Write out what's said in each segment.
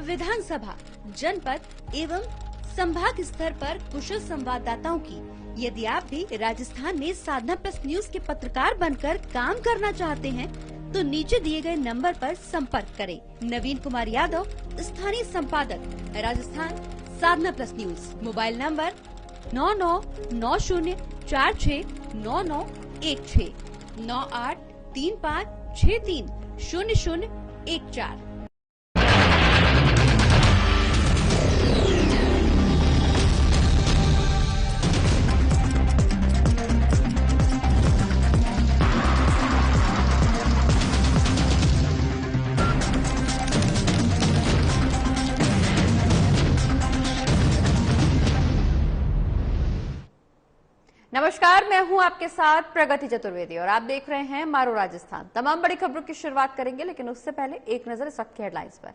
विधानसभा, जनपद एवं संभाग स्तर पर कुशल संवाददाताओं की यदि आप भी राजस्थान में साधना प्लस न्यूज के पत्रकार बनकर काम करना चाहते हैं तो नीचे दिए गए नंबर पर संपर्क करें। नवीन कुमार यादव, स्थानीय संपादक, राजस्थान, साधना प्लस न्यूज। Mobile number 9990469916 9835630014। नमस्कार, मैं हूं आपके साथ प्रगति चतुर्वेदी और आप देख रहे हैं मारो राजस्थान। तमाम बड़ी खबरों की शुरुआत करेंगे, लेकिन उससे पहले एक नजर इस वक्त की हेडलाइंस पर।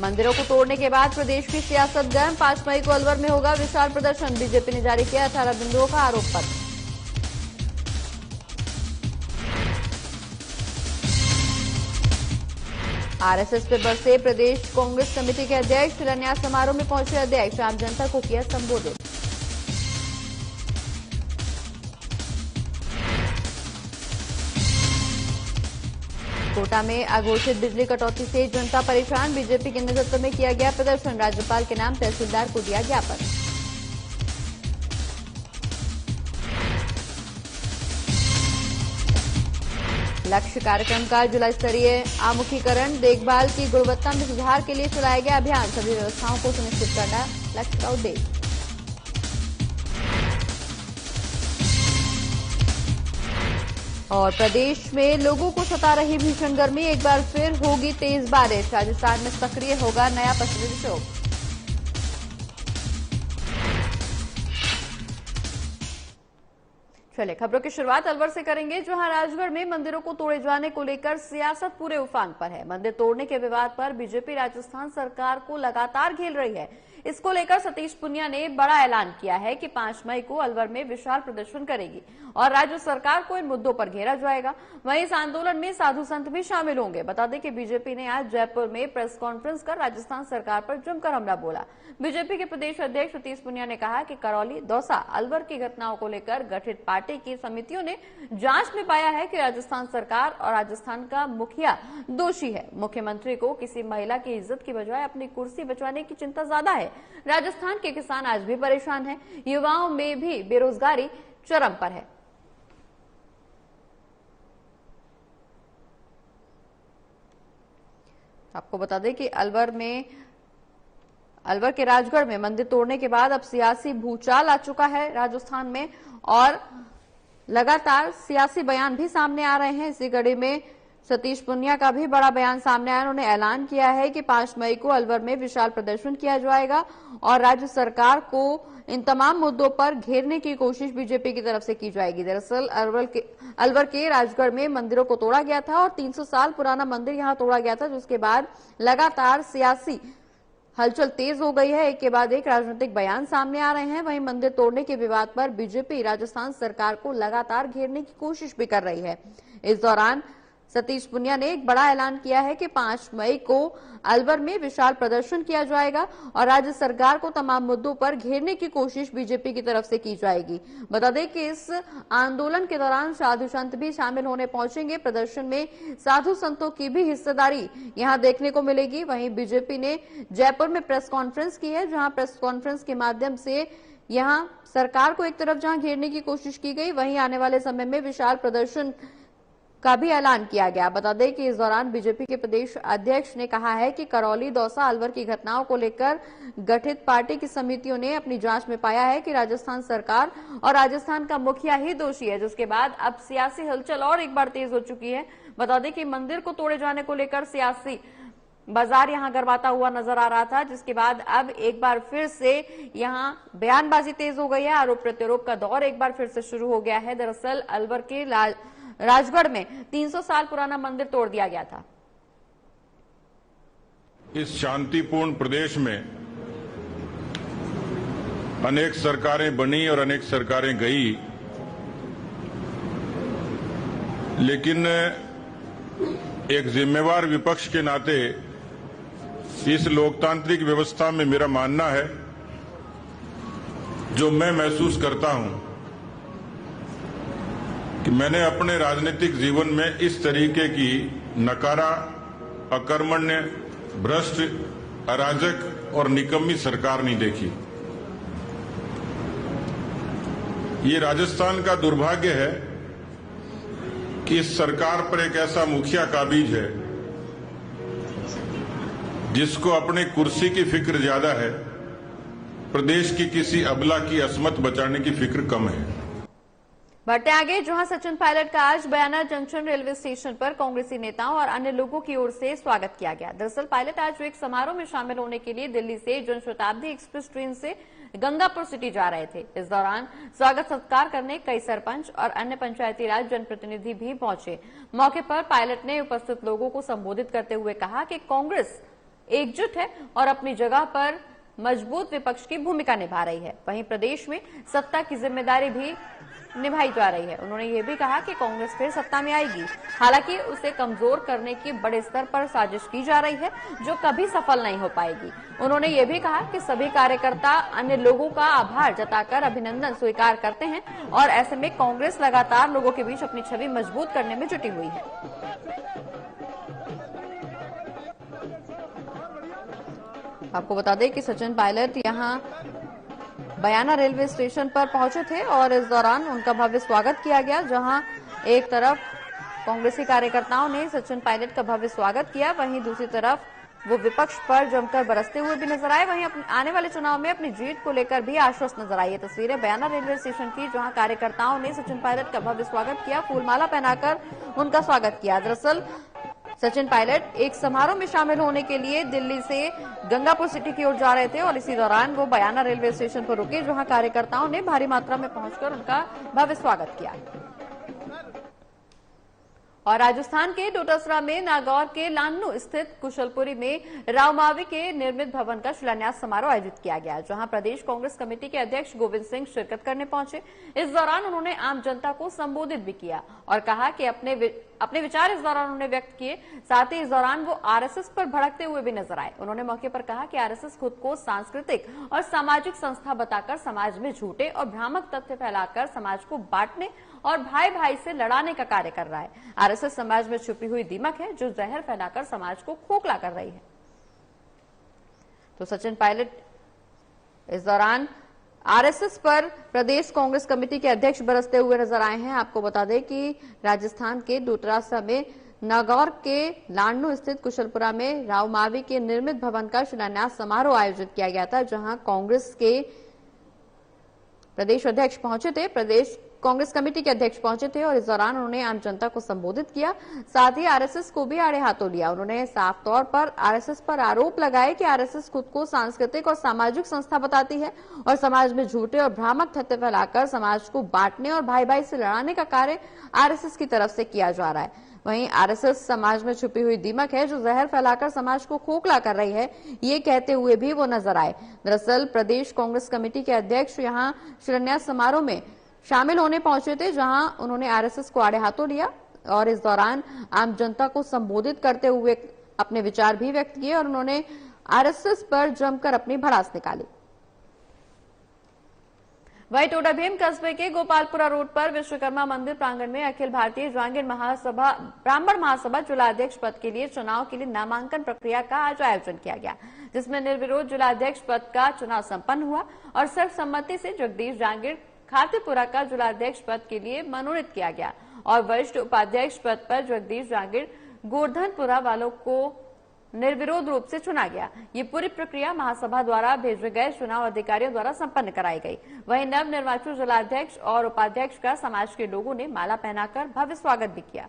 मंदिरों को तोड़ने के बाद प्रदेश की सियासत गर्म। 5 मई को अलवर में होगा विशाल प्रदर्शन। बीजेपी ने जारी किया 18 बिंदुओं का आरोप पत्र। आरएसएस पे बरसे प्रदेश कांग्रेस कमेटी के अध्यक्ष। शिलान्यास समारोह में पहुंचे अध्यक्ष, आम जनता को किया संबोधित। कोटा में अघोषित बिजली कटौती से जनता परेशान। बीजेपी के नेतृत्व में किया गया प्रदर्शन। राज्यपाल के नाम तहसीलदार को दिया ज्ञापन। लक्ष्य कार्यक्रम का जिला स्तरीय आमुखीकरण। देखभाल की गुणवत्ता में सुधार के लिए चलाया गया अभियान। सभी व्यवस्थाओं को सुनिश्चित करना लक्ष्य का उद्देश्य। और प्रदेश में लोगों को सता रही भीषण गर्मी, एक बार फिर होगी तेज बारिश। राजस्थान में सक्रिय होगा नया पश्चिमी विक्षोभ। चलिए खबरों की शुरुआत अलवर से करेंगे, जहां राजगढ़ में मंदिरों को तोड़े जाने को लेकर सियासत पूरे उफान पर है। मंदिर तोड़ने के विवाद पर बीजेपी राजस्थान सरकार को लगातार घेर रही है। इसको लेकर सतीश पुनिया ने बड़ा ऐलान किया है कि 5 मई को अलवर में विशाल प्रदर्शन करेगी और राज्य सरकार को इन मुद्दों पर घेरा जाएगा। वहीं इस आंदोलन में साधु संत भी शामिल होंगे। बता दें कि बीजेपी ने आज जयपुर में प्रेस कॉन्फ्रेंस कर राजस्थान सरकार पर जमकर हमला बोला। बीजेपी के प्रदेश अध्यक्ष सतीश पुनिया ने कहा कि करौली, दौसा, अलवर की घटनाओं को लेकर गठित पार्टी की समितियों ने जांच में पाया है कि राजस्थान सरकार और राजस्थान का मुखिया दोषी है। मुख्यमंत्री को किसी महिला की इज्जत की बजाय अपनी कुर्सी बचाने की चिंता ज्यादा है। राजस्थान के किसान आज भी परेशान हैं। युवाओं में भी बेरोजगारी चरम पर है। आपको बता दें कि अलवर के राजगढ़ में मंदिर तोड़ने के बाद अब सियासी भूचाल आ चुका है राजस्थान में और लगातार सियासी बयान भी सामने आ रहे हैं। इसी कड़ी में सतीश पुनिया का भी बड़ा बयान सामने आया। उन्होंने ऐलान किया है कि 5 मई को अलवर में विशाल प्रदर्शन किया जाएगा और राज्य सरकार को इन तमाम मुद्दों पर घेरने की कोशिश बीजेपी की तरफ से की जाएगी। दरअसल अलवर के राजगढ़ में मंदिरों को तोड़ा गया था और 300 साल पुराना मंदिर यहां तोड़ा गया था, जिसके बाद लगातार सियासी हलचल तेज हो गई है। एक के बाद एक राजनीतिक बयान सामने आ रहे हैं। वहीं मंदिर तोड़ने के विवाद पर बीजेपी राजस्थान सरकार को लगातार घेरने की कोशिश भी कर रही है। इस दौरान सतीश पुनिया ने एक बड़ा ऐलान किया है कि 5 मई को अलवर में विशाल प्रदर्शन किया जाएगा और राज्य सरकार को तमाम मुद्दों पर घेरने की कोशिश बीजेपी की तरफ से की जाएगी। बता दें कि इस आंदोलन के दौरान साधु संत भी शामिल होने पहुंचेंगे। प्रदर्शन में साधु संतों की भी हिस्सेदारी यहां देखने को मिलेगी। वहीं बीजेपी ने जयपुर में प्रेस कॉन्फ्रेंस की है, जहां प्रेस कॉन्फ्रेंस के माध्यम से यहां सरकार को एक तरफ जहां घेरने की कोशिश की गई, वहीं आने वाले समय में विशाल प्रदर्शन का भी ऐलान किया गया। बता दें कि इस दौरान बीजेपी के प्रदेश अध्यक्ष ने कहा है कि करौली, दौसा, अलवर की घटनाओं को लेकर गठित पार्टी की समितियों ने अपनी जांच में पाया है कि राजस्थान सरकार और राजस्थान का मुखिया ही दोषी है, जिसके बाद अब सियासी हलचल और एक बार तेज हो चुकी है। बता दें कि मंदिर को तोड़े जाने को लेकर सियासी बाजार यहां गरमाता हुआ नजर आ रहा था, जिसके बाद अब एक बार फिर से यहां बयानबाजी तेज हो गई है। आरोप प्रत्यारोप का दौर एक बार फिर से शुरू हो गया है। दरअसल अलवर के राजगढ़ में 300 साल पुराना मंदिर तोड़ दिया गया था। इस शांतिपूर्ण प्रदेश में अनेक सरकारें बनी और अनेक सरकारें गई, लेकिन एक जिम्मेवार विपक्ष के नाते इस लोकतांत्रिक व्यवस्था में मेरा मानना है, जो मैं महसूस करता हूं कि मैंने अपने राजनीतिक जीवन में इस तरीके की नकारा, अकर्मण्य, भ्रष्ट, अराजक और निकम्मी सरकार नहीं देखी। ये राजस्थान का दुर्भाग्य है कि इस सरकार पर एक ऐसा मुखिया काबिज है जिसको अपने कुर्सी की फिक्र ज्यादा है, प्रदेश की किसी अबला की असमत बचाने की फिक्र कम है। बढ़ते आगे, जहां सचिन पायलट का आज बयाना जंक्शन रेलवे स्टेशन पर कांग्रेसी नेताओं और अन्य लोगों की ओर से स्वागत किया गया। दरअसल पायलट आज एक समारोह में शामिल होने के लिए दिल्ली से जनशताब्दी एक्सप्रेस ट्रेन से गंगापुर सिटी जा रहे थे। इस दौरान स्वागत सत्कार करने कई सरपंच और अन्य पंचायती राज जनप्रतिनिधि भी पहुंचे। मौके पर पायलट ने उपस्थित लोगों को संबोधित करते हुए कहा कि कांग्रेस एकजुट है और अपनी जगह पर मजबूत विपक्ष की भूमिका निभा रही है। वहीं प्रदेश में सत्ता की जिम्मेदारी भी निभाई जा रही है। उन्होंने ये भी कहा कि कांग्रेस फिर सत्ता में आएगी, हालांकि उसे कमजोर करने की बड़े स्तर पर साजिश की जा रही है जो कभी सफल नहीं हो पाएगी। उन्होंने ये भी कहा कि सभी कार्यकर्ता अन्य लोगों का आभार जताकर अभिनंदन स्वीकार करते हैं और ऐसे में कांग्रेस लगातार लोगों के बीच अपनी छवि मजबूत करने में जुटी हुई है। आपको बता दें कि सचिन पायलट यहां बयाना रेलवे स्टेशन पर पहुंचे थे और इस दौरान उनका भव्य स्वागत किया गया। जहां एक तरफ कांग्रेसी कार्यकर्ताओं ने सचिन पायलट का भव्य स्वागत किया, वहीं दूसरी तरफ वो विपक्ष पर जमकर बरसते हुए भी नजर आए। वहीं आने वाले चुनाव में अपनी जीत को लेकर भी आश्वस्त नजर आई। ये तस्वीरें बयाना रेलवे स्टेशन की, जहां कार्यकर्ताओं ने सचिन पायलट का भव्य स्वागत किया, फूलमाला पहनाकर उनका स्वागत किया। दरअसल सचिन पायलट एक समारोह में शामिल होने के लिए दिल्ली से गंगापुर सिटी की ओर जा रहे थे और इसी दौरान वो बयाना रेलवे स्टेशन पर रुके, जहां कार्यकर्ताओं ने भारी मात्रा में पहुंचकर उनका भव्य स्वागत किया। और राजस्थान के डोटासरा में नागौर के लान्नू स्थित कुशलपुरी में राव मावी के निर्मित भवन का शिलान्यास समारोह आयोजित किया गया, जहां प्रदेश कांग्रेस कमेटी के अध्यक्ष गोविंद सिंह शिरकत करने पहुंचे। इस दौरान उन्होंने आम जनता को संबोधित भी किया और कहा कि अपने विचार इस दौरान उन्होंने व्यक्त किए। साथ ही इस दौरान वो आरएसएस पर भड़कते हुए भी नजर आए। उन्होंने मौके पर कहा कि आरएसएस खुद को सांस्कृतिक और सामाजिक संस्था बताकर समाज में झूठे और भ्रामक तथ्य फैलाकर समाज को बांटने और भाई भाई से लड़ाने का कार्य कर रहा है। आरएसएस समाज में छुपी हुई दीमक है जो जहर फैलाकर समाज को खोखला कर रही है। तो सचिन पायलट इस दौरान आरएसएस पर प्रदेश कांग्रेस कमेटी के अध्यक्ष बरसते हुए नजर आए हैं। आपको बता दें कि राजस्थान के डोटासरा में नागौर के लान्नू स्थित कुशलपुरा में राव मावी के निर्मित भवन का शिलान्यास समारोह आयोजित किया गया था, जहां कांग्रेस के प्रदेश अध्यक्ष पहुंचे थे, प्रदेश कांग्रेस कमेटी के अध्यक्ष पहुंचे थे और इस दौरान उन्होंने आम जनता को संबोधित किया। साथ ही आरएसएस को भी आड़े हाथों लिया। उन्होंने साफ तौर पर आरएसएस पर आरोप लगाए कि आरएसएस खुद को सांस्कृतिक और सामाजिक संस्था बताती है और समाज में झूठे और भ्रामक तथ्य फैलाकर समाज को बांटने और भाई भाई से लड़ाने का कार्य आरएसएस की तरफ से किया जा रहा है। वहीं आरएसएस समाज में छुपी हुई दीमक है जो जहर फैलाकर समाज को खोखला कर रही है, ये कहते हुए भी वो नजर आए। दरअसल प्रदेश कांग्रेस कमेटी के अध्यक्ष यहां शिलान्यास समारोह में शामिल होने पहुंचे थे, जहां उन्होंने आरएसएस को आड़े हाथों लिया और इस दौरान आम जनता को संबोधित करते हुए अपने विचार भी व्यक्त किए और उन्होंने आरएसएस पर जमकर अपनी भड़ास निकाली। वहीं टोडा भीम कस्बे के गोपालपुरा रोड पर विश्वकर्मा मंदिर प्रांगण में अखिल भारतीय जांगीर महासभा ब्राह्मण महासभा जिलाध्यक्ष पद के लिए चुनाव के लिए नामांकन प्रक्रिया का आज आयोजन किया गया, जिसमें निर्विरोध जिलाध्यक्ष पद का चुनाव संपन्न हुआ और सर्वसम्मति से जगदीश जांगीर खातीपुरा का जिलाध्यक्ष पद के लिए मनोनीत किया गया और वरिष्ठ उपाध्यक्ष पद पर जगदीश जांगीर गोवर्धनपुरा वालों को निर्विरोध रूप से चुना गया। ये पूरी प्रक्रिया महासभा द्वारा भेजे गए चुनाव अधिकारियों द्वारा संपन्न कराई गई। वहीं नव निर्वाचित जिलाध्यक्ष और उपाध्यक्ष का समाज के लोगों ने माला पहनाकर भव्य स्वागत भी किया।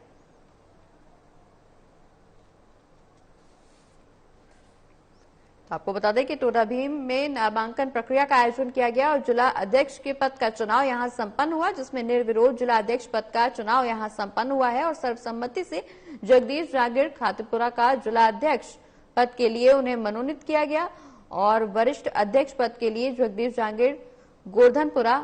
आपको बता दें कि टोडा भीम में नामांकन प्रक्रिया का आयोजन किया गया और जिला अध्यक्ष के पद का चुनाव यहां संपन्न हुआ, जिसमें निर्विरोध जिला अध्यक्ष पद का चुनाव यहां संपन्न हुआ है और सर्वसम्मति से जगदीश जांगीर खातीपुरा का जिला अध्यक्ष पद के लिए उन्हें मनोनीत किया गया और वरिष्ठ अध्यक्ष पद के लिए जगदीश जांगीर गोवर्धनपुरा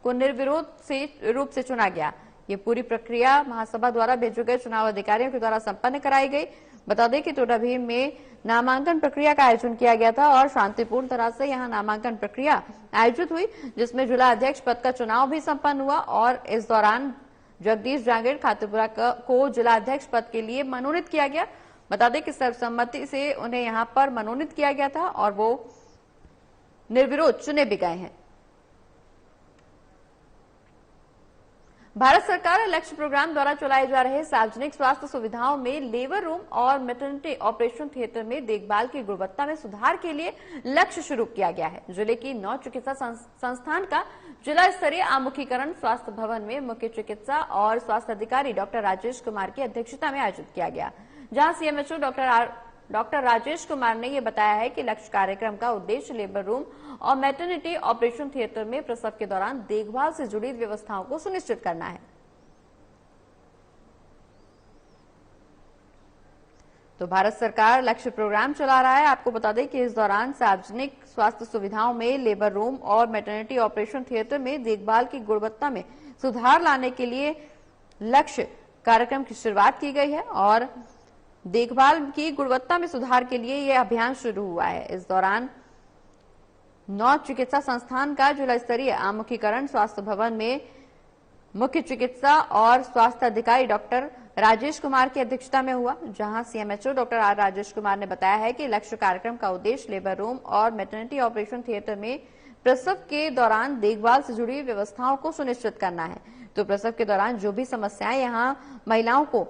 को निर्विरोध रूप से चुना गया। ये पूरी प्रक्रिया महासभा द्वारा भेजे गए चुनाव अधिकारियों के द्वारा संपन्न कराई गई। बता दें कि टोडा भीम में नामांकन प्रक्रिया का आयोजन किया गया था और शांतिपूर्ण तरह से यहां नामांकन प्रक्रिया आयोजित हुई, जिसमें जिला अध्यक्ष पद का चुनाव भी संपन्न हुआ और इस दौरान जगदीश जांगीर खातीपुरा को जिला अध्यक्ष पद के लिए मनोनीत किया गया। बता दें कि सर्वसम्मति से उन्हें यहां पर मनोनीत किया गया था और वो निर्विरोध चुने भी गए हैं। भारत सरकार लक्ष्य प्रोग्राम द्वारा चलाए जा रहे सार्वजनिक स्वास्थ्य सुविधाओं में लेबर रूम और मैटरनिटी ऑपरेशन थिएटर में देखभाल की गुणवत्ता में सुधार के लिए लक्ष्य शुरू किया गया है। जिले की 9 चिकित्सा संस्थान का जिला स्तरीय आमुखीकरण स्वास्थ्य भवन में मुख्य चिकित्सा और स्वास्थ्य अधिकारी डॉक्टर राजेश कुमार की अध्यक्षता में आयोजित किया गया, जहां सीएमएचओ डॉक्टर राजेश कुमार ने यह बताया है कि लक्ष्य कार्यक्रम का उद्देश्य लेबर रूम और मैटरनिटी ऑपरेशन थिएटर में प्रसव के दौरान देखभाल से जुड़ी व्यवस्थाओं को सुनिश्चित करना है। तो भारत सरकार लक्ष्य प्रोग्राम चला रहा है। आपको बता दें कि इस दौरान सार्वजनिक स्वास्थ्य सुविधाओं में लेबर रूम और मैटरनिटी ऑपरेशन थिएटर में देखभाल की गुणवत्ता में सुधार लाने के लिए लक्ष्य कार्यक्रम की शुरुआत की गई है और देखभाल की गुणवत्ता में सुधार के लिए यह अभियान शुरू हुआ है। इस दौरान 9 चिकित्सा संस्थान का जिला स्तरीय आमुखीकरण स्वास्थ्य भवन में मुख्य चिकित्सा और स्वास्थ्य अधिकारी डॉक्टर राजेश कुमार की अध्यक्षता में हुआ, जहां CMHO doctor R Rajesh Kumar ने बताया है कि लक्ष्य कार्यक्रम का उद्देश्य लेबर रूम और मैटरनिटी ऑपरेशन थिएटर में प्रसव के दौरान देखभाल से जुड़ी व्यवस्थाओं को सुनिश्चित करना है। तो प्रसव के दौरान जो भी समस्याएं यहां महिलाओं को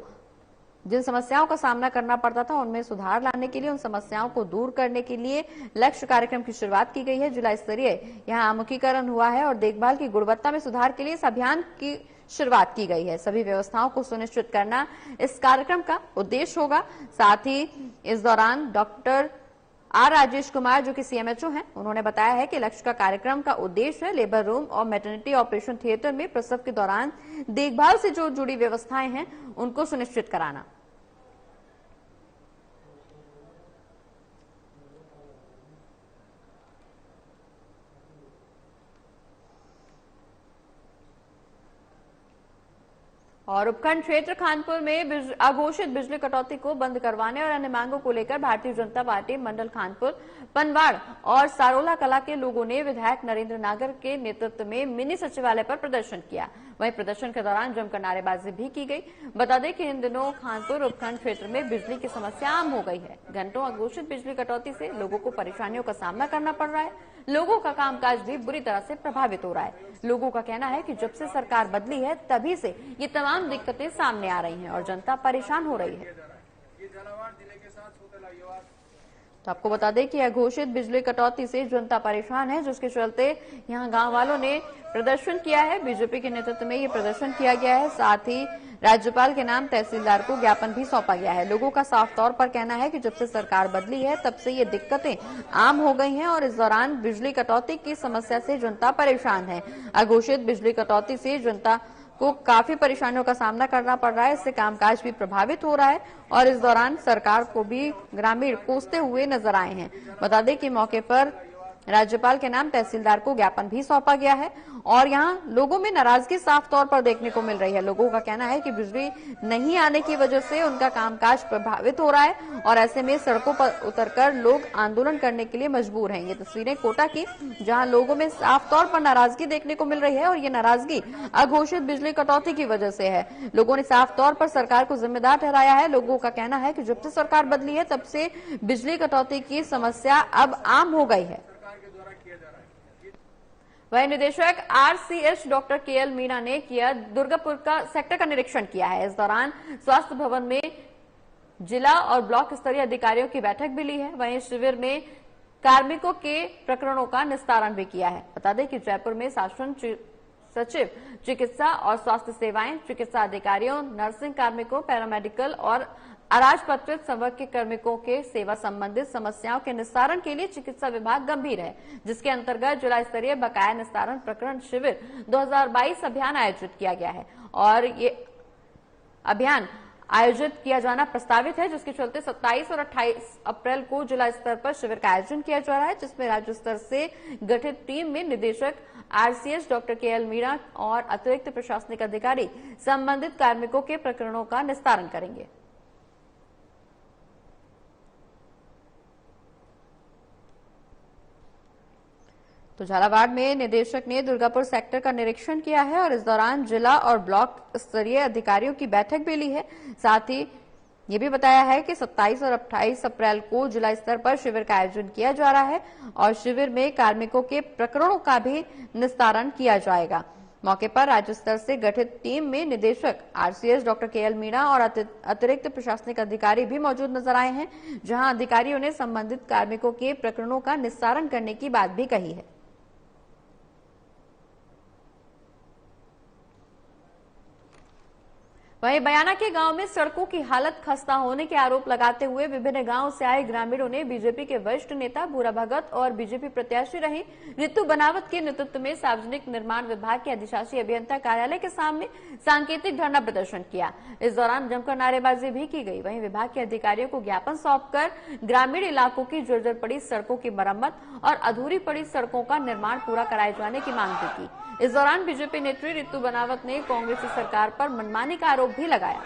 जिन समस्याओं का सामना करना पड़ता था उनमें सुधार लाने के लिए, उन समस्याओं को दूर करने के लिए लक्ष्य कार्यक्रम की शुरुआत की गई है। जिला स्तरीय यहां आमुखीकरण हुआ है और देखभाल की गुणवत्ता में सुधार के लिए इस अभियान की शुरुआत की गई है। सभी व्यवस्थाओं को सुनिश्चित करना इस कार्यक्रम का उद्देश्य होगा। साथ ही इस दौरान डॉक्टर आर राजेश कुमार जो कि सीएमएचओ हैं, उन्होंने बताया है कि लक्ष्य का कार्यक्रम का उद्देश्य है लेबर रूम और मैटरनिटी ऑपरेशन थिएटर में प्रसव के दौरान देखभाल से जो जुड़ी व्यवस्थाएं हैं उनको सुनिश्चित कराना। और उपखंड क्षेत्र खानपुर में अघोषित बिजली कटौती को बंद करवाने और अन्य मांगों को लेकर भारतीय जनता पार्टी मंडल खानपुर, पनवाड़ और सारोला कला के लोगों ने विधायक नरेंद्र नागर के नेतृत्व में मिनी सचिवालय पर प्रदर्शन किया। वहीं प्रदर्शन के दौरान जमकर नारेबाजी भी की गई। बता दें कि इन दिनों खानपुर उपखंड क्षेत्र में बिजली की समस्या आम हो गई है। घंटों अघोषित बिजली कटौती से लोगों को परेशानियों का सामना करना पड़ रहा है। लोगों का कामकाज भी बुरी तरह से प्रभावित हो रहा है। लोगों का कहना है कि जब से सरकार बदली है तभी से ये तमाम दिक्कतें सामने आ रही हैं और जनता परेशान हो रही है। तो आपको बता दें कि अघोषित बिजली कटौती से जनता परेशान है, जिसके चलते यहां गांव वालों ने प्रदर्शन किया है। बीजेपी के नेतृत्व में ये प्रदर्शन किया गया है। साथ ही राज्यपाल के नाम तहसीलदार को ज्ञापन भी सौंपा गया है। लोगों का साफ तौर पर कहना है कि जब से सरकार बदली है तब से ये दिक्कतें आम हो गई हैं और इस दौरान बिजली कटौती की समस्या से जनता परेशान है। अघोषित बिजली कटौती से जनता को काफी परेशानियों का सामना करना पड़ रहा है। इससे कामकाज भी प्रभावित हो रहा है और इस दौरान सरकार को भी ग्रामीण कोसते हुए नजर आए हैं। बता दें कि मौके पर राज्यपाल के नाम तहसीलदार को ज्ञापन भी सौंपा गया है और यहां लोगों में नाराजगी साफ तौर पर देखने को मिल रही है। लोगों का कहना है कि बिजली नहीं आने की वजह से उनका कामकाज प्रभावित हो रहा है और ऐसे में सड़कों पर उतरकर लोग आंदोलन करने के लिए मजबूर हैं। ये तस्वीरें कोटा की, जहां लोगों में साफ तौर पर नाराजगी देखने को मिल रही है और ये नाराजगी अघोषित बिजली कटौती की वजह से है। लोगों ने साफ तौर पर सरकार को जिम्मेदार ठहराया है। लोगों का कहना है कि जब से सरकार बदली है तब से बिजली कटौती की समस्या अब आम हो गई है। वही निदेशक आरसीएस डॉक्टर केएल मीणा ने किया दुर्गापुर का सेक्टर का निरीक्षण किया है। इस दौरान स्वास्थ्य भवन में जिला और ब्लॉक स्तरीय अधिकारियों की बैठक भी ली है। वहीं शिविर में कार्मिकों के प्रकरणों का निस्तारण भी किया है। बता दें कि जयपुर में शासन सचिव चिकित्सा और स्वास्थ्य सेवाएं, चिकित्सा अधिकारियों, नर्सिंग कार्मिकों, पैरामेडिकल और अराजपत्रित संवर्ग के कार्मिकों के सेवा संबंधित समस्याओं के निस्तारण के लिए चिकित्सा विभाग गंभीर है, जिसके अंतर्गत जिला स्तरीय बकाया निस्तारण प्रकरण शिविर 2022 अभियान आयोजित किया गया है और ये अभियान आयोजित किया जाना प्रस्तावित है, जिसके चलते 27 और 28 अप्रैल को जिला स्तर पर शिविर का आयोजन किया जा रहा है, जिसमें राज्य स्तर से गठित टीम में निदेशक आरसीएस डॉक्टर केएल मीणा और अतिरिक्त प्रशासनिक अधिकारी संबंधित कार्मिकों के प्रकरणों का निस्तारण करेंगे। तो झालावाड़ में निदेशक ने दुर्गापुर सेक्टर का निरीक्षण किया है और इस दौरान जिला और ब्लॉक स्तरीय अधिकारियों की बैठक भी ली है। साथ ही ये भी बताया है कि 27 और 28 अप्रैल को जिला स्तर पर शिविर का आयोजन किया जा रहा है और शिविर में कार्मिकों के प्रकरणों का भी निस्तारण किया जाएगा। मौके पर राज्य स्तर से गठित टीम में निदेशक आरसीएस डॉक्टर केएल मीणा और अतिरिक्त प्रशासनिक अधिकारी भी मौजूद नजर आए हैं, जहां अधिकारियों ने संबंधित कार्मिकों के प्रकरणों का निस्तारण करने की बात भी कही है। वहीं बयाना के गांव में सड़कों की हालत खस्ता होने के आरोप लगाते हुए विभिन्न गांवों से आए ग्रामीणों ने बीजेपी के वरिष्ठ नेता भूरा भगत और बीजेपी प्रत्याशी रही रितु बनावत के नेतृत्व में सार्वजनिक निर्माण विभाग के अधिशासी अभियंता कार्यालय के सामने सांकेतिक धरना प्रदर्शन किया। इस दौरान जमकर नारेबाजी भी की गई। वहीं विभाग के अधिकारियों को ज्ञापन सौंपकर ग्रामीण इलाकों की जर्जर पड़ी सड़कों की मरम्मत और अधूरी पड़ी सड़कों का निर्माण पूरा कराए जाने की मांग भी की। इस दौरान बीजेपी नेत्री रितु बनावत ने कांग्रेस सरकार पर मनमानी का आरोप भी लगाया।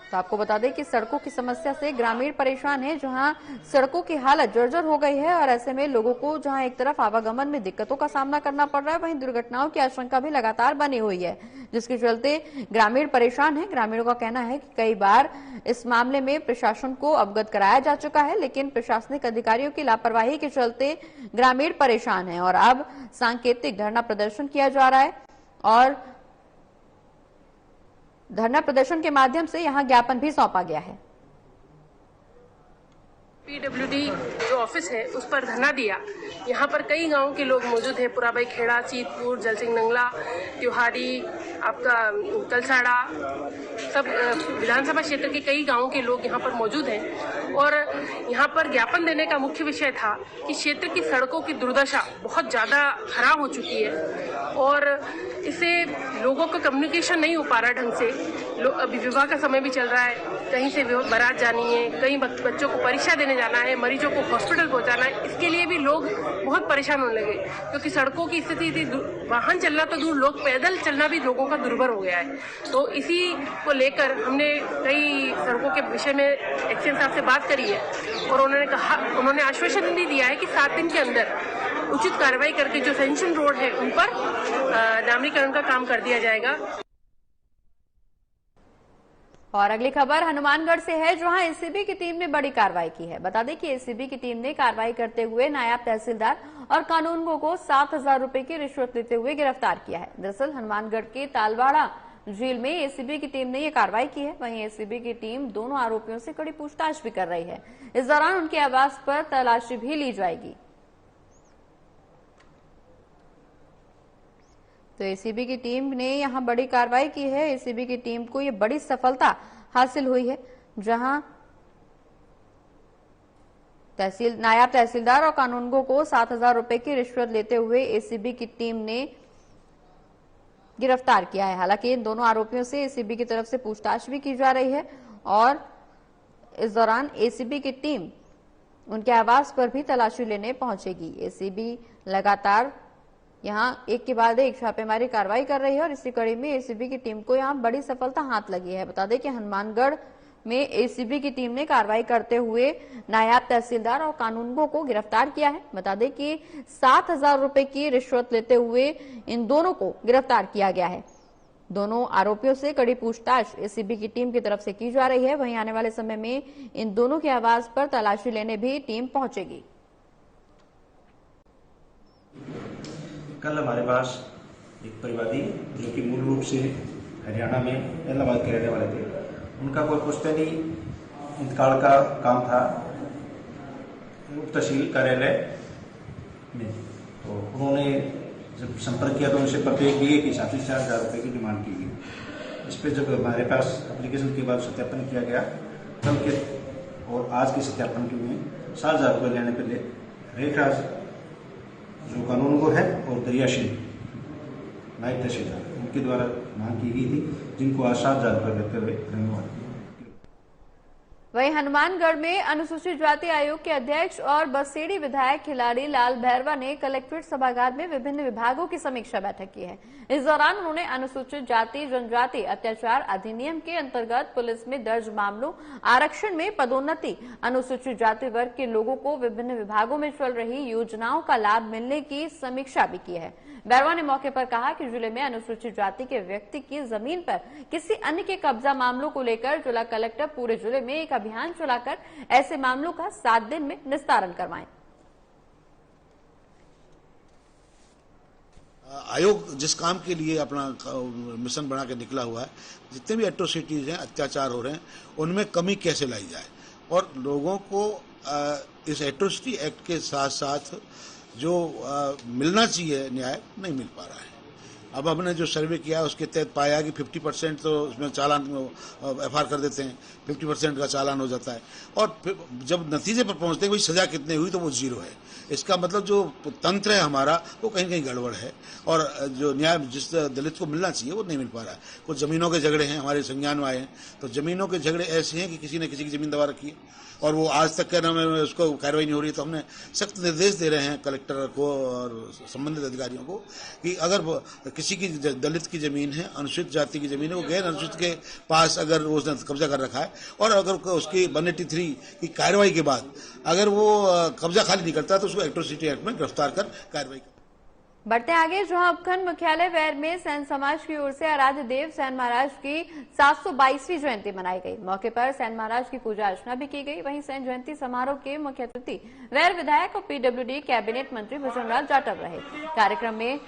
तो आपको बता दें कि सड़कों की समस्या से ग्रामीण परेशान है, जहां सड़कों की हालत जर्जर हो गई है और ऐसे में लोगों को जहां एक तरफ आवागमन में दिक्कतों का सामना करना पड़ रहा है, वहीं दुर्घटनाओं की आशंका भी लगातार बनी हुई है, जिसके चलते ग्रामीण परेशान है। ग्रामीणों का कहना है कि कई बार इस मामले में प्रशासन को अवगत कराया जा चुका है, लेकिन प्रशासनिक अधिकारियों की लापरवाही के चलते ग्रामीण परेशान है और अब सांकेतिक धरना प्रदर्शन किया जा रहा है और धरना प्रदर्शन के माध्यम से यहां ज्ञापन भी सौंपा गया है। पीडब्ल्यूडी जो ऑफिस है उस पर धरना दिया। यहाँ पर कई गांवों के लोग मौजूद हैं, पुराबाई खेड़ा, चीतपुर, जलसिंह नंगला, त्योहारी, आपका तलसाड़ा, सब विधानसभा क्षेत्र के कई गांवों के लोग यहाँ पर मौजूद हैं और यहाँ पर ज्ञापन देने का मुख्य विषय था कि क्षेत्र की सड़कों की दुर्दशा बहुत ज्यादा खराब हो चुकी है और इससे लोगों का कम्युनिकेशन नहीं हो पा रहा ढंग से। अभी विवाह का समय भी चल रहा है, कहीं से बारात जानी है, कहीं बच्चों को परीक्षा देने जाना है, मरीजों को हॉस्पिटल पहुंचाना है, इसके लिए भी लोग बहुत परेशान होने लगे क्योंकि सड़कों की स्थिति थी, वाहन चलना तो दूर, लोग पैदल चलना भी लोगों का दुर्भर हो गया है। तो इसी को लेकर हमने कई सड़कों के विषय में एक्शन साहब से बात करी है और उन्होंने आश्वासन भी दिया है कि 7 दिन के अंदर उचित कार्रवाई करके जो सैंक्शन रोड है उन पर डामरीकरण का काम कर दिया जाएगा। और अगली खबर हनुमानगढ़ से है, जहां एसीबी की टीम ने बड़ी कार्रवाई की है। बता दें कि एसीबी की टीम ने कार्रवाई करते हुए नायब तहसीलदार और कानूनगो को 7,000 रुपए की रिश्वत लेते हुए गिरफ्तार किया है। दरअसल हनुमानगढ़ के तालवाड़ा झील में एसीबी की टीम ने यह कार्रवाई की है। वहीं एसीबी की टीम दोनों आरोपियों से कड़ी पूछताछ भी कर रही है। इस दौरान उनके आवास पर तलाशी भी ली जाएगी। तो एसीबी की टीम ने यहां बड़ी कार्रवाई की है। एसीबी की टीम को यह बड़ी सफलता हासिल हुई है, जहां नायब तहसीलदार और कानूनगो को 7,000 रुपए की रिश्वत लेते हुए एसीबी की टीम ने गिरफ्तार किया है। हालांकि इन दोनों आरोपियों से एसीबी की तरफ से पूछताछ भी की जा रही है और इस दौरान एसीबी की टीम उनके आवास पर भी तलाशी लेने पहुंचेगी। एसीबी लगातार यहां एक के बाद एक छापेमारी कार्रवाई कर रही है और इसी कड़ी में एसीबी की टीम को यहां बड़ी सफलता हाथ लगी है। बता दें कि हनुमानगढ़ में एसीबी की टीम ने कार्रवाई करते हुए नायब तहसीलदार और कानूनगो को गिरफ्तार किया है। बता दें कि 7,000 रुपए की रिश्वत लेते हुए इन दोनों को गिरफ्तार किया गया है। दोनों आरोपियों से कड़ी पूछताछ एसीबी की टीम की तरफ से की जा रही है। वहीं आने वाले समय में इन दोनों के आवास पर तलाशी लेने भी टीम पहुंचेगी। कल हमारे पास एक परिवादी जो कि मूल रूप से हरियाणा में इलाहाबाद के रहने वाले थे, उनका कोई पुश्तैनी इंतकाल का काम था उप तहसील कार्यालय में। तो उन्होंने जब संपर्क किया तो उनसे प्रत्येक बीघे के हिसाब से 4,000 रुपये की डिमांड की गई। इस पर जब हमारे पास एप्लीकेशन के बाद सत्यापन किया गया, कल के और आज के सत्यापन के में 7,000 रुपये लेने पर रेखराज जो कानूनगो है और दरियाशील नायब तहसीलदार उनके द्वारा मांग की गई थी, जिनको आसाद जात पर देते हुए धन्यवाद। वहीं हनुमानगढ़ में अनुसूचित जाति आयोग के अध्यक्ष और बसेड़ी विधायक खिलाड़ी लाल भैरवा ने कलेक्ट्रेट सभागार में विभिन्न विभागों की समीक्षा बैठक की है। इस दौरान उन्होंने अनुसूचित जाति जनजाति अत्याचार अधिनियम के अंतर्गत पुलिस में दर्ज मामलों, आरक्षण में पदोन्नति, अनुसूचित जाति वर्ग के लोगों को विभिन्न विभागों में चल रही योजनाओं का लाभ मिलने की समीक्षा भी की है। बैरवा ने मौके पर कहा कि जिले में अनुसूचित जाति के व्यक्ति की जमीन पर किसी अन्य के कब्जा मामलों को लेकर जिला कलेक्टर पूरे जिले में एक अभियान चलाकर ऐसे मामलों का 7 दिन में निस्तारण करवाएं। आयोग जिस काम के लिए अपना मिशन बना के निकला हुआ है, जितने भी एट्रोसिटीज हैं, अत्याचार हो रहे हैं, उनमें कमी कैसे लाई जाए और लोगों को इस एट्रोसिटी एक्ट के साथ साथ जो मिलना चाहिए न्याय नहीं मिल पा रहा है। अब हमने जो सर्वे किया उसके तहत पाया कि 50% तो उसमें चालान एफआईआर कर देते हैं, 50% का चालान हो जाता है और फिर जब नतीजे पर पहुंचते हैं भाई सजा कितनी हुई तो वो 0 है। इसका मतलब जो तंत्र है हमारा वो कहीं कहीं गड़बड़ है और जो न्याय जिस दलित को मिलना चाहिए वो नहीं मिल पा रहा है। कुछ जमीनों के झगड़े हैं, हमारे संज्ञान में आए हैं, तो जमीनों के झगड़े ऐसे हैं कि किसी ने किसी की जमीन दबा रखी है और वो आज तक कहना में उसको कार्रवाई नहीं हो रही है। तो हमने सख्त निर्देश दे रहे हैं कलेक्टर को और संबंधित अधिकारियों को कि अगर किसी की दलित की जमीन है, अनुसूचित जाति की जमीन है, वो गैर अनुसूचित के पास अगर उसने कब्जा कर रखा है और अगर उसकी 183 की कार्रवाई के बाद अगर वो कब्जा खाली नहीं करता तो उसको एट्रोसिटी एक्ट में गिरफ्तार कर कार्रवाई। बढ़ते आगे, जहां उपखंड मुख्यालय वैर में सैन समाज की ओर से आराध्य देव सैन महाराज की 722वीं जयंती मनाई गई। मौके पर सैन महाराज की पूजा अर्चना भी की गई। वहीं सैन जयंती समारोह के मुख्य अतिथि वैर विधायक और पीडब्ल्यूडी कैबिनेट मंत्री भजनलाल जाटव रहे। कार्यक्रम में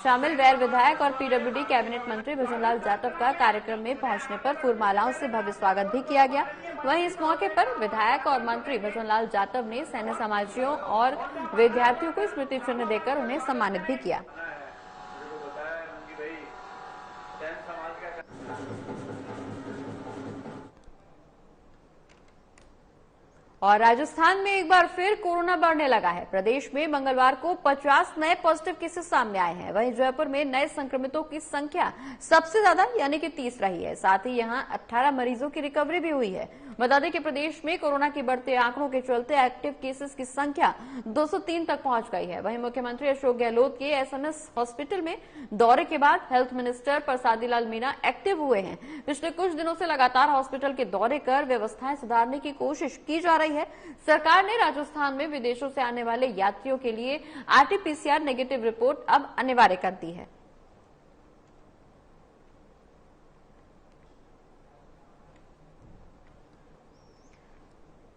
शामिल वैर विधायक और पीडब्ल्यूडी कैबिनेट मंत्री भजनलाल जाटव का कार्यक्रम में पहुंचने पर फूलमालाओं से भव्य स्वागत भी किया गया। वहीं इस मौके पर विधायक और मंत्री भजनलाल जाटव ने सैन्य समाजियों और विद्यार्थियों को स्मृति चिन्ह देकर उन्हें सम्मानित भी किया। और राजस्थान में एक बार फिर कोरोना बढ़ने लगा है। प्रदेश में मंगलवार को 50 नए पॉजिटिव केसेस सामने आए हैं। वहीं जयपुर में नए संक्रमितों की संख्या सबसे ज्यादा यानी कि 30 रही है। साथ ही यहां 18 मरीजों की रिकवरी भी हुई है। बता दें कि प्रदेश में कोरोना के बढ़ते आंकड़ों के चलते एक्टिव केसेस की संख्या 203 तक पहुंच गई है। वहीं मुख्यमंत्री अशोक गहलोत के एसएमएस हॉस्पिटल में दौरे के बाद हेल्थ मिनिस्टर प्रसादी लाल मीणा एक्टिव हुए हैं। पिछले कुछ दिनों से लगातार हॉस्पिटल के दौरे कर व्यवस्थाएं सुधारने की कोशिश की जा रही है। सरकार ने राजस्थान में विदेशों से आने वाले यात्रियों के लिए आरटीपीसीआर नेगेटिव रिपोर्ट अब अनिवार्य कर दी है।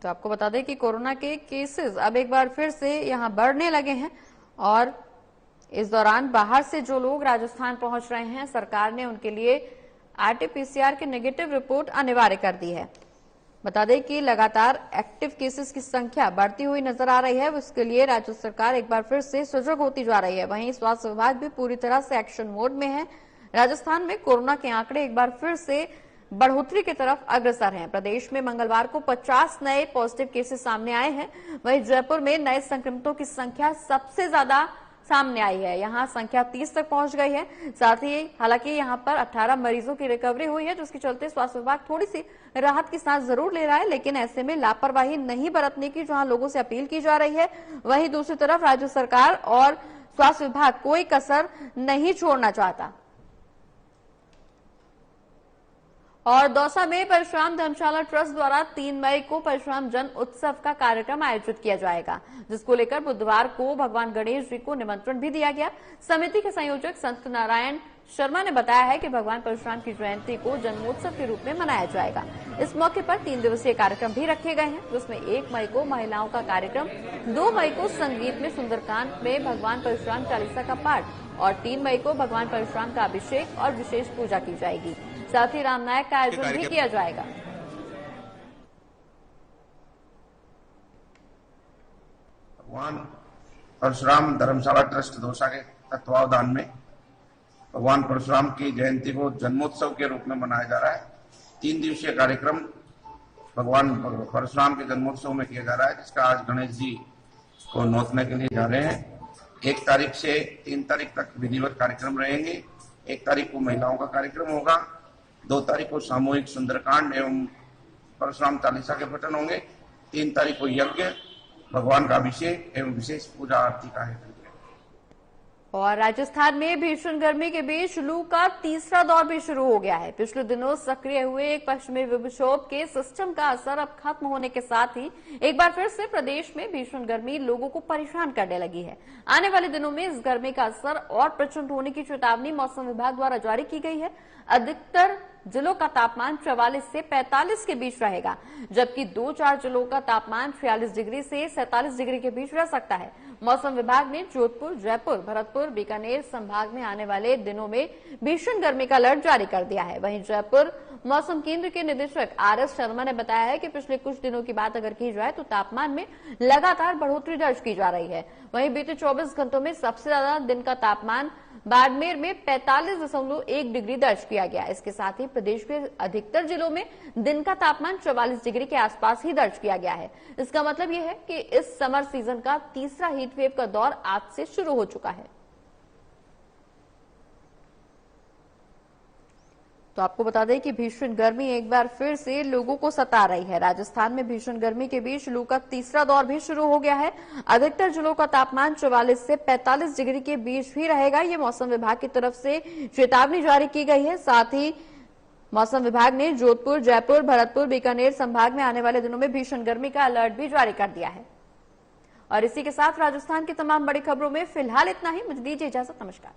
तो आपको बता दें कि कोरोना के केसेस अब एक बार फिर से यहां बढ़ने लगे हैं और इस दौरान बाहर से जो लोग राजस्थान पहुंच रहे हैं, सरकार ने उनके लिए आरटीपीसीआर की नेगेटिव रिपोर्ट अनिवार्य कर दी है। बता दें कि लगातार एक्टिव केसेस की संख्या बढ़ती हुई नजर आ रही है। इसके लिए राज्य सरकार एक बार फिर से सजग होती जा रही है। वहीं स्वास्थ्य विभाग भी पूरी तरह से एक्शन मोड में है। राजस्थान में कोरोना के आंकड़े एक बार फिर से बढ़ोतरी की तरफ अग्रसर हैं। प्रदेश में मंगलवार को 50 नए पॉजिटिव केसेस सामने आए हैं। वहीं जयपुर में नए संक्रमितों की संख्या सबसे ज्यादा सामने आई है। यहां संख्या 30 तक पहुंच गई है। साथ ही हालांकि यहां पर 18 मरीजों की रिकवरी हुई है, जिसके चलते स्वास्थ्य विभाग थोड़ी सी राहत की सांस जरूर ले रहा है, लेकिन ऐसे में लापरवाही नहीं बरतने की जहां लोगों से अपील की जा रही है, वहीं दूसरी तरफ राज्य सरकार और स्वास्थ्य विभाग कोई कसर नहीं छोड़ना चाहता। और दौसा में परशुराम धर्मशाला ट्रस्ट द्वारा 3 मई को परशुराम जन उत्सव का कार्यक्रम आयोजित किया जाएगा, जिसको लेकर बुधवार को भगवान गणेश जी को निमंत्रण भी दिया गया। समिति के संयोजक संत नारायण शर्मा ने बताया है कि भगवान परशुराम की जयंती को जन्मोत्सव के रूप में मनाया जाएगा। इस मौके पर 3 दिवसीय कार्यक्रम भी रखे गए हैं, जिसमें 1 मई को महिलाओं का कार्यक्रम, 2 मई को संगीत में सुंदरकांड में भगवान परशुराम चालीसा का पाठ और 3 मई को भगवान परशुराम का अभिषेक और विशेष पूजा की जाएगी। साथ ही रामनायक का आयोजन भी किया जाएगा। भगवान परशुराम धर्मशाला ट्रस्ट दौसा के तत्वावधान में भगवान परशुराम की जयंती को जन्मोत्सव के रूप में मनाया जा रहा है। 3 दिवसीय कार्यक्रम भगवान परशुराम के जन्मोत्सव में किया जा रहा है, जिसका आज गणेश जी को नौतने के लिए जा रहे हैं। 1 तारीख से 3 तारीख तक विधिवत कार्यक्रम रहेंगे 1 तारीख को महिलाओं का कार्यक्रम होगा, 2 तारीख को सामूहिक सुंदरकांड एवं परशुराम चालीसा के पठन होंगे, 3 तारीख को यज्ञ, भगवान का अभिषेक एवं विशेष पूजा आरती का है। और राजस्थान में भीषण गर्मी के बीच लू का तीसरा दौर भी शुरू हो गया है। पिछले दिनों सक्रिय हुए एक पश्चिमी विक्षोभ के सिस्टम का असर अब खत्म होने के साथ ही एक बार फिर से प्रदेश में भीषण गर्मी लोगों को परेशान करने लगी है। आने वाले दिनों में इस गर्मी का असर और प्रचंड होने की चेतावनी मौसम विभाग द्वारा जारी की गई है। अधिकतर जिलों का तापमान 44 से 45 के बीच रहेगा, जबकि 2-4 जिलों का तापमान 46 डिग्री से 47 डिग्री के बीच रह सकता है। मौसम विभाग ने जोधपुर, जयपुर, भरतपुर, बीकानेर संभाग में आने वाले दिनों में भीषण गर्मी का अलर्ट जारी कर दिया है। वहीं जयपुर मौसम केंद्र के निदेशक RS शर्मा ने बताया है कि पिछले कुछ दिनों की बात अगर की जाए तो तापमान में लगातार बढ़ोतरी दर्ज की जा रही है। वहीं बीते 24 घंटों में सबसे ज्यादा दिन का तापमान बाड़मेर में 45.1 डिग्री दर्ज किया गया। इसके साथ ही प्रदेश के अधिकतर जिलों में दिन का तापमान 44 डिग्री के आसपास ही दर्ज किया गया है। इसका मतलब यह है कि इस समर सीजन का तीसरा हीट वेव का दौर आज से शुरू हो चुका है। तो आपको बता दें कि भीषण गर्मी एक बार फिर से लोगों को सता रही है। राजस्थान में भीषण गर्मी के बीच लू का तीसरा दौर भी शुरू हो गया है। अधिकतर जिलों का तापमान 44 से 45 डिग्री के बीच भी रहेगा। ये मौसम विभाग की तरफ से चेतावनी जारी की गई है। साथ ही मौसम विभाग ने जोधपुर, जयपुर, भरतपुर, बीकानेर संभाग में आने वाले दिनों में भीषण गर्मी का अलर्ट भी जारी कर दिया है। और इसी के साथ राजस्थान की तमाम बड़ी खबरों में फिलहाल इतना ही। मुझे दीजिए इजाजत। नमस्कार।